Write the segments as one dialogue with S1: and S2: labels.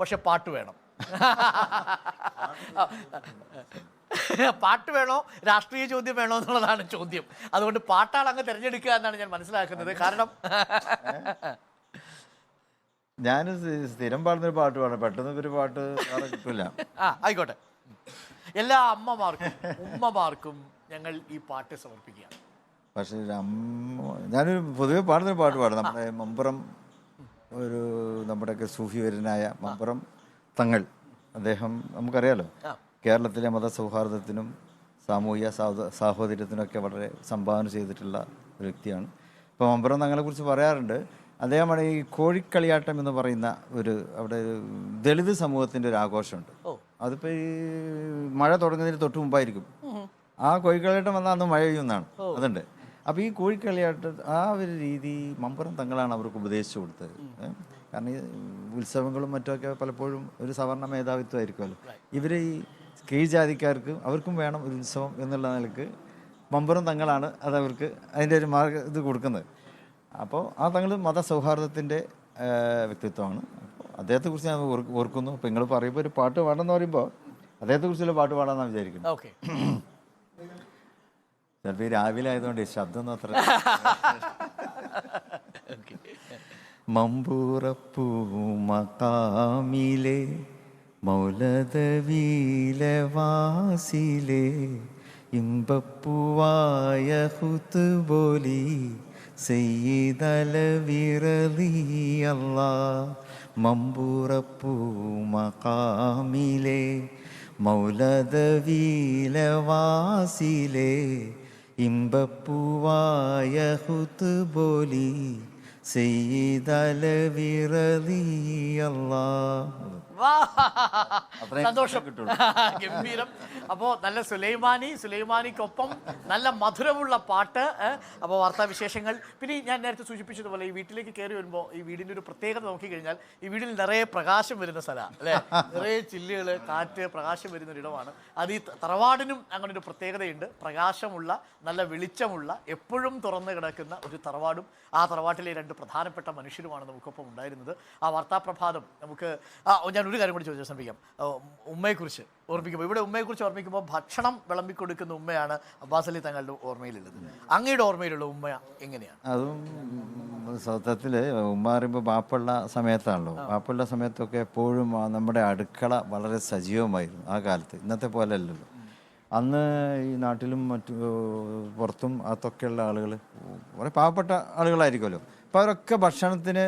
S1: പക്ഷെ പാട്ട് വേണം. പാട്ട് വേണോ രാഷ്ട്രീയ ചോദ്യം വേണോ എന്നുള്ളതാണ് ചോദ്യം. അതുകൊണ്ട് പാട്ടാണ് അങ്ങ് തിരഞ്ഞെടുക്കുക എന്നാണ് ഞാൻ മനസ്സിലാക്കുന്നത്. കാരണം
S2: ഞാൻ സ്ഥിരം പാടുന്നൊരു പാട്ട് പാടാം, പെട്ടെന്ന് ഒരു പാട്ട് വേറെ കിട്ടില്ല.
S1: ആയിക്കോട്ടെ. എല്ലാ അമ്മമാർക്കും ഉമ്മമാർക്കും ഞങ്ങൾ ഈ പാട്ട് സമർപ്പിക്കുക.
S2: പക്ഷേ ഞാനൊരു പൊതുവെ പാടുന്നൊരു പാട്ട് പാടാം. നമ്മുടെ മമ്പുറം നമ്മുടെയൊക്കെ സൂഫി വര്യനായ മമ്പുറം തങ്ങൾ, അദ്ദേഹം നമുക്കറിയാലോ, കേരളത്തിലെ മതസൗഹാർദ്ദത്തിനും സാമൂഹിക സാഹോദര്യത്തിനൊക്കെ വളരെ സംഭാവന ചെയ്തിട്ടുള്ള ഒരു വ്യക്തിയാണ്. ഇപ്പോൾ മമ്പുറം തങ്ങളെക്കുറിച്ച് പറയാറുണ്ട്, അദ്ദേഹമാണ് ഈ കോഴിക്കളിയാട്ടം എന്ന് പറയുന്ന അവിടെ ദളിത് സമൂഹത്തിൻ്റെ ഒരു ആഘോഷമുണ്ട്. അതിപ്പോൾ ഈ മഴ തുടങ്ങുന്നതിന് തൊട്ട് മുമ്പായിരിക്കും. ആ കോഴിക്കളിയാട്ടം വന്നാൽ അന്ന് മഴ പെയ്യുന്നതാണ്, അതുണ്ട്. അപ്പോൾ ഈ കോഴിക്കളിയാട്ടം ആ ഒരു രീതി മമ്പുറം തങ്ങളാണ് അവർക്ക് ഉപദേശിച്ചു കൊടുത്തത്. കാരണം ഈ ഉത്സവങ്ങളും മറ്റുമൊക്കെ പലപ്പോഴും ഒരു സവർണ്ണ മേധാവിത്വമായിരിക്കുമല്ലോ. ഇവർ ഈ കീഴ്ജാതിക്കാർക്ക് അവർക്കും വേണം ഒരു ഉത്സവം എന്നുള്ള നിലക്ക് മമ്പുറം തങ്ങളാണ് അതവർക്ക് അതിൻ്റെ ഒരു ഇത് കൊടുക്കുന്നത്. അപ്പോൾ ആ തങ്ങൾ മതസൗഹാർദ്ദത്തിൻ്റെ വ്യക്തിത്വമാണ്. അപ്പോൾ അദ്ദേഹത്തെക്കുറിച്ച് ഞാൻ ഓർക്കുന്നു. ഇപ്പോൾ നിങ്ങൾ പറയുമ്പോൾ ഒരു പാട്ട് പാടാന്ന് പറയുമ്പോൾ അദ്ദേഹത്തെക്കുറിച്ചുള്ള പാട്ട് പാടാമെന്നാണ് വിചാരിക്കുന്നത്. ചിലപ്പോൾ ഈ രാവിലെ ആയതുകൊണ്ട് ശബ്ദം അത്ര മമ്പൂറപ്പൂ മഖാമിലെ മൗലദവീലെ വാസിലെ ഇമ്പപ്പൂവായ ഹുത്ബോലി സയ്യിദലവിറലിയല്ലാ. മമ്പൂറപ്പൂ മഖാമിലെ മൗലദവീലെ വാസിലെ ഇമ്പപ്പൂവായ ഹുത്ബോലി സയ്യിദലവിറലിയല്ലാ.
S1: സന്തോഷം, ഗംഭീരം. അപ്പോൾ നല്ല സുലൈമാനിക്കൊപ്പം നല്ല മധുരമുള്ള പാട്ട്. അപ്പോൾ വാർത്താവിശേഷങ്ങൾ. പിന്നെ ഞാൻ നേരത്തെ സൂചിപ്പിച്ചതുപോലെ ഈ വീട്ടിലേക്ക് കയറി വരുമ്പോൾ ഈ വീടിൻ്റെ ഒരു പ്രത്യേകത നോക്കിക്കഴിഞ്ഞാൽ ഈ വീടിൽ നിറയെ പ്രകാശം വരുന്ന സ്ഥലമാണ് അല്ലേ. നിറയെ ചില്ലുകൾ, കാറ്റ്, പ്രകാശം വരുന്നൊരിടമാണ്. അത് ഈ തറവാടിനും അങ്ങനെ ഒരു പ്രത്യേകതയുണ്ട്. പ്രകാശമുള്ള, നല്ല വെളിച്ചമുള്ള, എപ്പോഴും തുറന്നു കിടക്കുന്ന ഒരു തറവാടും ആ തറവാട്ടിലെ രണ്ട് പ്രധാനപ്പെട്ട മനുഷ്യരുമാണ് നമുക്കൊപ്പം ഉണ്ടായിരുന്നത്. ആ വാർത്താപ്രഭാതം നമുക്ക് ഞാൻ ഒരു കാര്യം കൂടി ചോദിച്ചാൽ ശ്രമിക്കാം. ഉമ്മയെക്കുറിച്ച് ഓർമ്മിക്കുമ്പോൾ, ഇവിടെ ഉമ്മയെക്കുറിച്ച് ഓർമ്മിക്കുമ്പോൾ ഭക്ഷണം വിളമ്പിക്കൊടുക്കുന്ന ഉമ്മയാണ് അബ്ബാസ് അലി തങ്ങളുടെ ഓർമ്മയിലുള്ളത്. അങ്ങയുടെ ഓർമ്മയിലുള്ള ഉമ്മ എങ്ങനെയാണ്?
S2: അതും സത്യത്തിൽ ഉമ്മ പറയുമ്പോൾ ബാപ്പുള്ള സമയത്താണല്ലോ. ബാപ്പുള്ള സമയത്തൊക്കെ എപ്പോഴും നമ്മുടെ അടുക്കള വളരെ സജീവമായിരുന്നു ആ കാലത്ത്. ഇന്നത്തെ പോലെ അല്ലല്ലോ. അന്ന് ഈ നാട്ടിലും മറ്റു പുറത്തും അകത്തൊക്കെയുള്ള ആളുകൾ വളരെ പാവപ്പെട്ട ആളുകളായിരിക്കുമല്ലോ. അപ്പോൾ അവരൊക്കെ ഭക്ഷണത്തിന്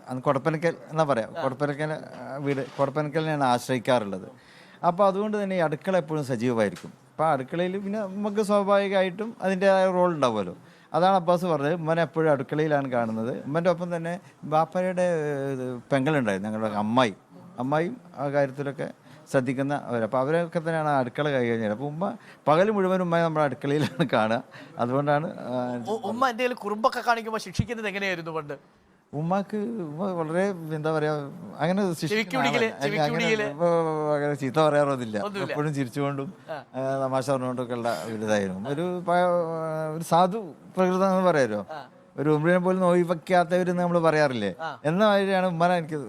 S2: അന്ന് കൊടപ്പനക്കൽ എന്നാ പറയാം, കൊടപ്പനക്കലിനെയാണ് ആശ്രയിക്കാറുള്ളത്. അപ്പോൾ അതുകൊണ്ട് തന്നെ ഈ അടുക്കള എപ്പോഴും സജീവമായിരിക്കും. അപ്പോൾ അടുക്കളയിൽ പിന്നെ നമുക്ക് സ്വാഭാവികമായിട്ടും അതിൻ്റെതായ റോൾ ഉണ്ടാവുമല്ലോ. അതാണ് അബ്ബാസ് പറഞ്ഞത്, ഉമ്മനെ എപ്പോഴും അടുക്കളയിലാണ് കാണുന്നത്. ഉമ്മൻ്റെ ഒപ്പം തന്നെ ബാപ്പയുടെ പെങ്ങളുണ്ടായിരുന്നു, ഞങ്ങളുടെ അമ്മായിയും ആ കാര്യത്തിലൊക്കെ ശ്രദ്ധിക്കുന്ന അവർ. അപ്പോൾ അവരൊക്കെ തന്നെയാണ് അടുക്കള കൈകാര്യം. അപ്പോൾ ഉമ്മ പകൽ മുഴുവൻ ഉമ്മയെ നമ്മുടെ അടുക്കളയിലാണ് കാണുക. അതുകൊണ്ടാണ്
S1: ഉമ്മ എന്തെങ്കിലും കുറുമ്പൊക്കെ കാണിക്കുമ്പോൾ ശിക്ഷിക്കുന്നത് എങ്ങനെയായിരുന്നു പണ്ട്?
S2: ഉമ്മക്ക് വളരെ എന്താ പറയാ, അങ്ങനെ ചീത്ത പറയാറൊന്നുമില്ല. എപ്പോഴും ചിരിച്ചുകൊണ്ടും തമാശ പറഞ്ഞുകൊണ്ടൊക്കെ ഉള്ള ഒരിതായിരുന്നു. ഒരു സാധു പ്രകൃതം എന്ന് പറയാമല്ലോ. ഒരു ഉമ്മിനെ പോലും നോയി വയ്ക്കാത്തവരെന്ന് നമ്മൾ പറയാറില്ലേ, എന്ന മാതിരിയാണ് ഉമ്മനെ എനിക്ക്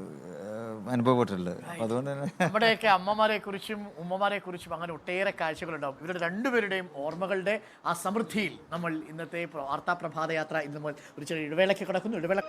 S2: അനുഭവപ്പെട്ടിട്ടുള്ളത്. അതുകൊണ്ട് തന്നെ
S1: നമ്മുടെയൊക്കെ അമ്മമാരെ കുറിച്ചും ഉമ്മമാരെ കുറിച്ചും അങ്ങനെ ഒട്ടേറെ കാഴ്ചകളുണ്ടാവും. ഇവരുടെ രണ്ടുപേരുടെയും ഓർമ്മകളുടെ ആ സമൃദ്ധിയിൽ നമ്മൾ ഇന്നത്തെ വാർത്താ പ്രഭാതയാത്ര ഇന്ന് ഒരു ചെറിയ ഇടവേളയ്ക്ക് കിടക്കുന്നു. ഇടവേള